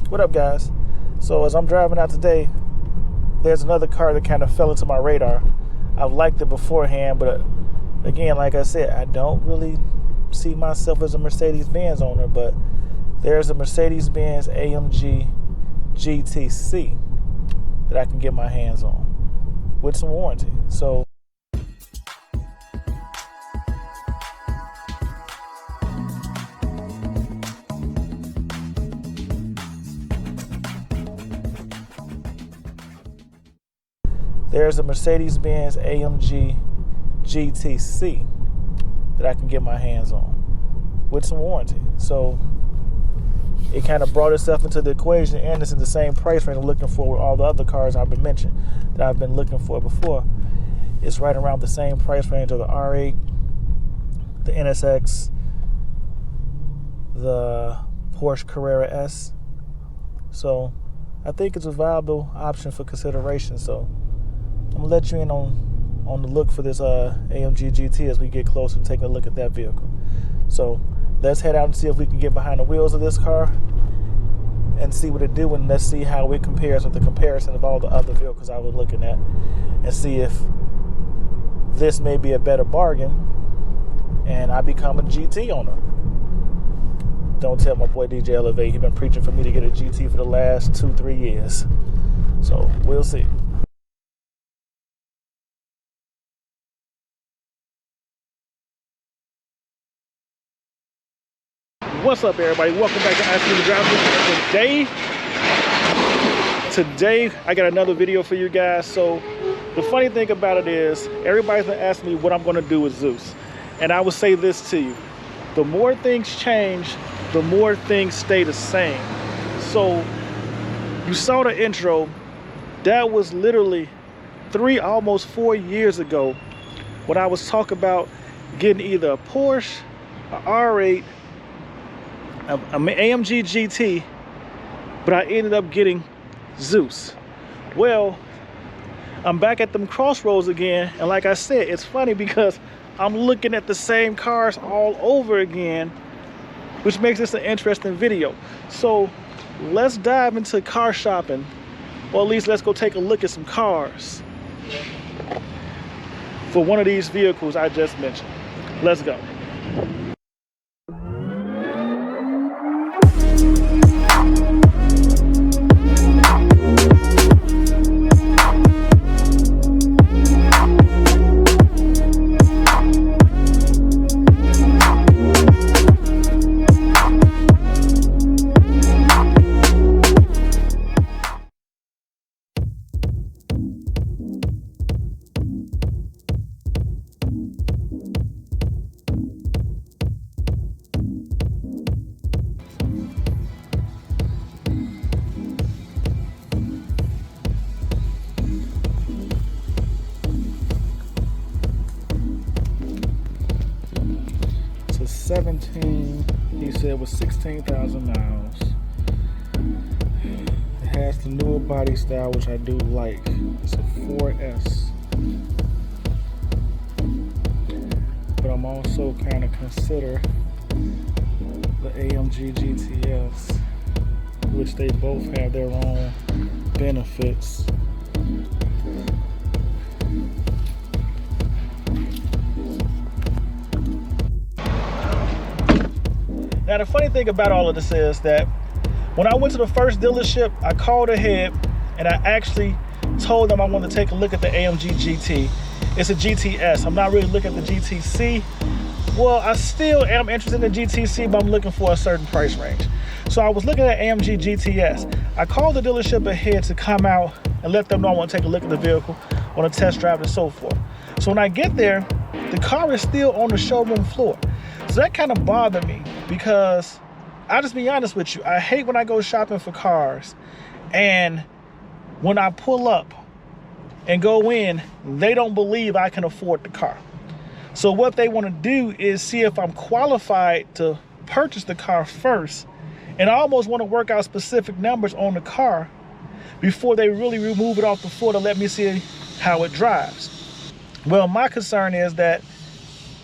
What up, guys? So as I'm driving out today, there's another car that kind of fell into my radar. I've liked it beforehand, but again, like I said, I don't really see myself as a Mercedes-Benz owner, but there's a Mercedes-Benz AMG GTC that I can get my hands on with some warranty. So there's a Mercedes-Benz AMG GTC that I can get my hands on with some warranty. So it kind of brought itself into the equation, and it's in the same price range I'm looking for with all the other cars I've been mentioning that I've been looking for before. It's right around the same price range of the R8, the NSX, the Porsche Carrera S. So I think it's a viable option for consideration. So I'm gonna let you in on the look for this AMG GT as we get closer to taking a look at that vehicle. So let's head out and see if we can get behind the wheels of this car and see what it do, and let's see how it compares with the comparison of all the other vehicles I was looking at, and see if this may be a better bargain and I become a GT owner. Don't tell my boy DJ Elevate, he's been preaching for me to get a GT for the last 2-3 years. So we'll see. What's up, everybody? Welcome back to ICNVDE. Today I got another video for you guys. So the funny thing about it is, everybody's been asking me what I'm going to do with Zeus, and I will say this to you: the more things change, the more things stay the same. So you saw the intro. That was literally almost 4 years ago when I was talking about getting either a Porsche, an R8, an AMG GT, but I ended up getting Zeus. Well, I'm back at them crossroads again, and like I said, it's funny because I'm looking at the same cars all over again, which makes this an interesting video. So let's dive into car shopping, or at least let's go take a look at some cars for one of these vehicles I just mentioned. Let's go. He said with 16,000 miles. It has the newer body style, which I do like. It's a 4S. But I'm also kind of consider the AMG GTS, which they both have their own benefits. Now, the funny thing about all of this is that when I went to the first dealership, I called ahead and I actually told them I wanted to take a look at the AMG GT. It's a GTS. I'm not really looking at the GTC. Well, I still am interested in the GTC, but I'm looking for a certain price range. So I was looking at AMG GTS. I called the dealership ahead to come out and let them know I want to take a look at the vehicle, want to test drive and so forth. So when I get there, the car is still on the showroom floor. So that kind of bothered me, because I'll just be honest with you, I hate when I go shopping for cars and when I pull up and go in, they don't believe I can afford the car. So what they want to do is see if I'm qualified to purchase the car first, and I almost want to work out specific numbers on the car before they really remove it off the floor to let me see how it drives. Well, my concern is that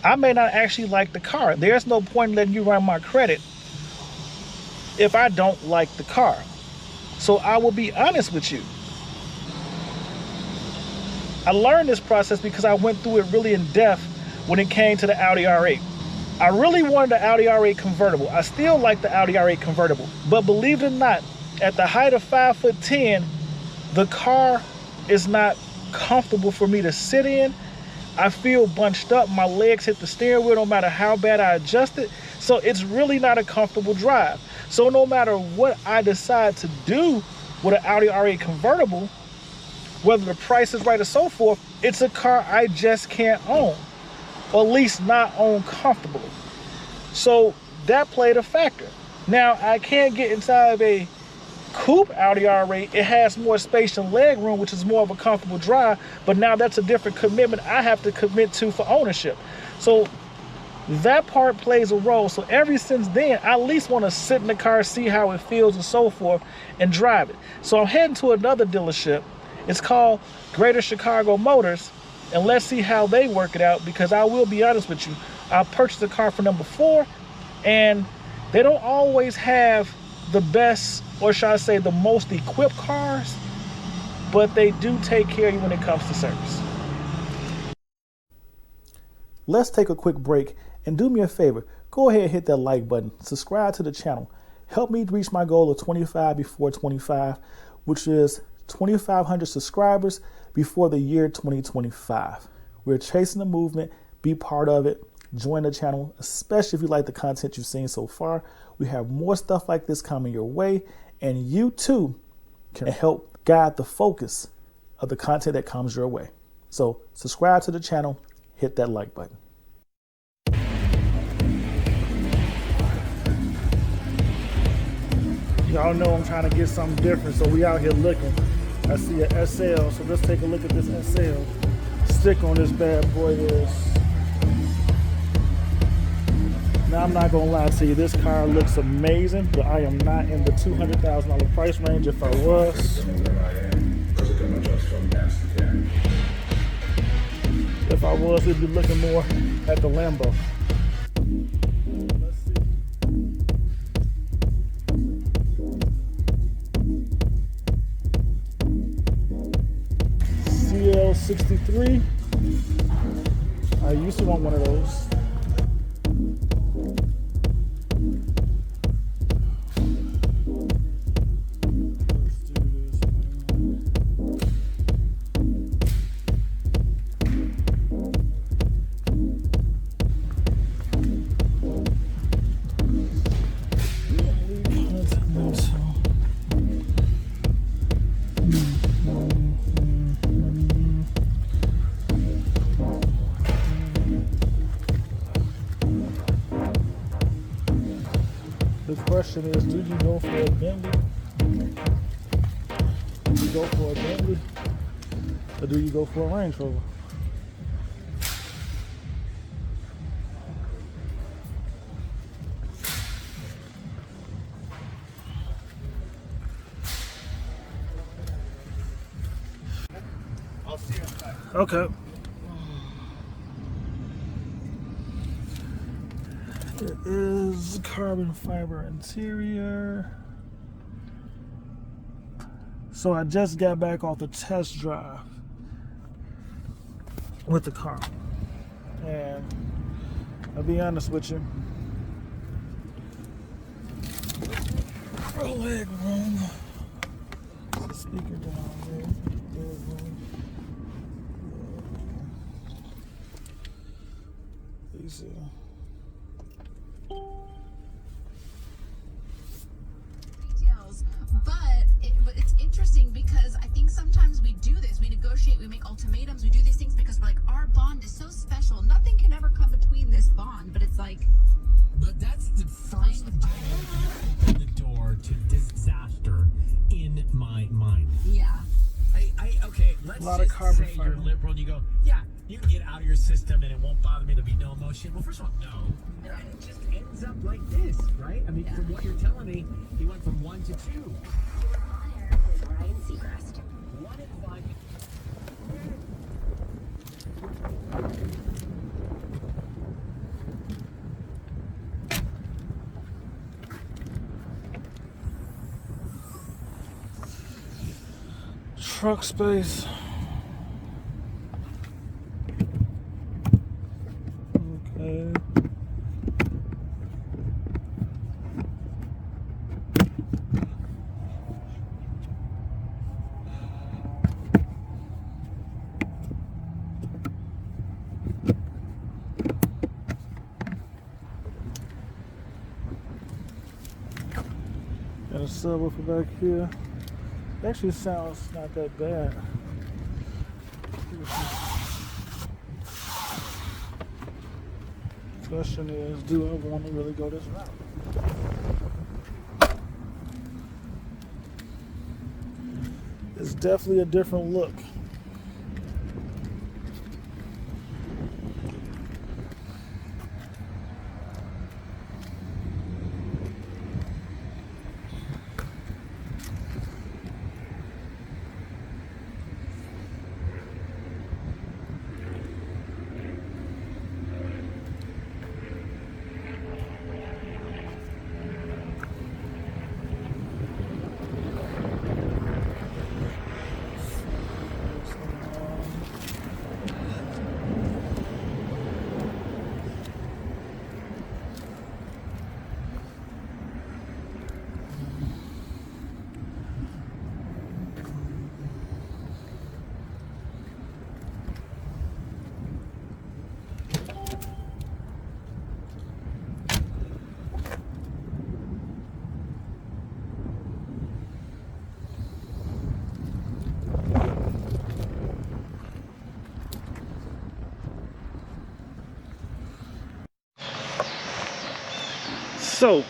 I may not actually like the car. There's no point in letting you run my credit if I don't like the car. So I will be honest with you. I learned this process because I went through it really in depth when it came to the Audi R8. I really wanted the Audi R8 convertible. I still like the Audi R8 convertible. But believe it or not, at the height of 5'10", the car is not comfortable for me to sit in. I feel bunched up. My legs hit the steering wheel no matter how bad I adjust it. So it's really not a comfortable drive. So no matter what I decide to do with an Audi R8 convertible, whether the price is right or so forth, it's a car I just can't own, or at least not own comfortably. So that played a factor. Now I can't get inside of a coupe Audi R8. It has more space and leg room, which is more of a comfortable drive, but now that's a different commitment I have to commit to for ownership. So that part plays a role. So ever since then, I at least want to sit in the car, see how it feels and so forth, and drive it. So I'm heading to another dealership. It's called Greater Chicago Motors, and let's see how they work it out, because I will be honest with you, I purchased a car for number 4, and they don't always have the best, or should I say the most equipped cars, but they do take care of you when it comes to service. Let's take a quick break, and do me a favor, go ahead and hit that like button, subscribe to the channel, help me reach my goal of 25 before 25, which is 2,500 subscribers before the year 2025. We're chasing the movement. Be part of it. Join the channel, especially if you like the content you've seen so far. We have more stuff like this coming your way, and you too can help guide the focus of the content that comes your way. So subscribe to the channel, hit that like button. Y'all know I'm trying to get something different, so we out here looking. I see a SL, so let's take a look at this SL. Stick on this bad boy is. Now I'm not gonna lie to you, this car looks amazing, but I am not in the $200,000 price range. If I was, we'd be looking more at the Lambo. CL63. I used to want one of those. The question is, do you go for a Bentley? Do you go for a Bentley? Or do you go for a Range Rover? I'll see you inside. Okay. It is carbon fiber interior. So I just got back off the test drive with the car, and I'll be honest with you, leg room, the speaker down there, leg room. Easy. But it's interesting because I think sometimes we do this. We negotiate, we make ultimatums, we do these things because we're like, our bond is so special. Nothing can ever come between this bond. But it's like... But that's the first day you open the door to disaster in my mind. Yeah. Okay, let's just say you're liberal and you go, yeah, you can get out of your system and it won't bother me, there'll be no emotion. Well, first of all, no. And it just ends up like this, right? I mean, from what you're telling me, he went from 1 to 2. Your buyer is Ryan Seacrest. 1 and 5. Truck space. Okay. Got a subwoofer back here. Actually sounds not that bad. Question is, do I want to really go this route? It's definitely a different look. So,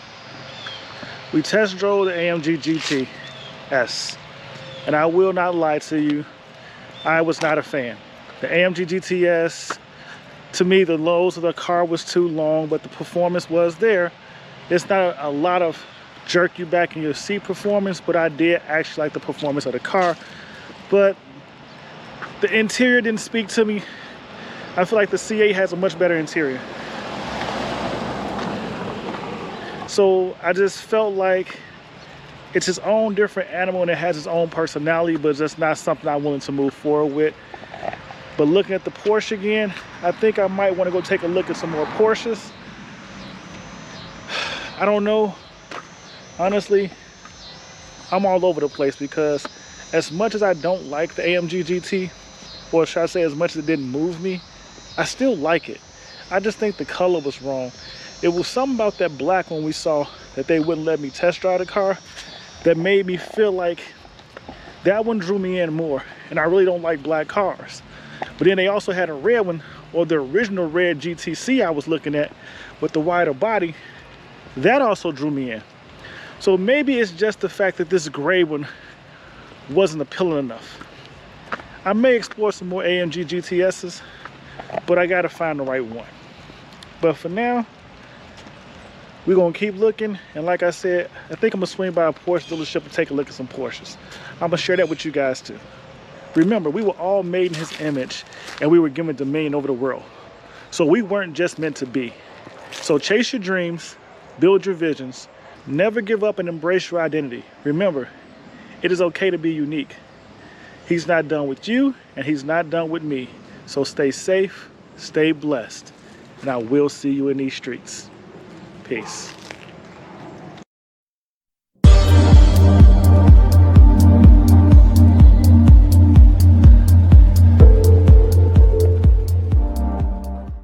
we test drove the AMG GT and I will not lie to you, I was not a fan. The AMG GTS, to me, the lows of the car was too long, but the performance was there. It's not a lot of jerk you back in your seat performance, but I did actually like the performance of the car. But the interior didn't speak to me. I feel like the C8 has a much better interior. So I just felt like it's its own different animal and it has its own personality, but it's just not something I'm willing to move forward with. But looking at the Porsche again, I think I might want to go take a look at some more Porsches. I don't know. Honestly, I'm all over the place because as much as I don't like the AMG GT, or should I say as much as it didn't move me, I still like it. I just think the color was wrong. It was something about that black one we saw that they wouldn't let me test drive the car that made me feel like that one drew me in more. And I really don't like black cars. But then they also had a red one, or the original red GTC I was looking at with the wider body. That also drew me in. So maybe it's just the fact that this gray one wasn't appealing enough. I may explore some more AMG GTSs, but I gotta find the right one. But for now, we're gonna keep looking, and like I said, I think I'm gonna swing by a Porsche dealership and take a look at some Porsches. I'm gonna share that with you guys too. Remember, we were all made in his image, and we were given dominion over the world. So we weren't just meant to be. So chase your dreams, build your visions, never give up and embrace your identity. Remember, it is okay to be unique. He's not done with you, and he's not done with me. So stay safe, stay blessed, and I will see you in these streets. Peace.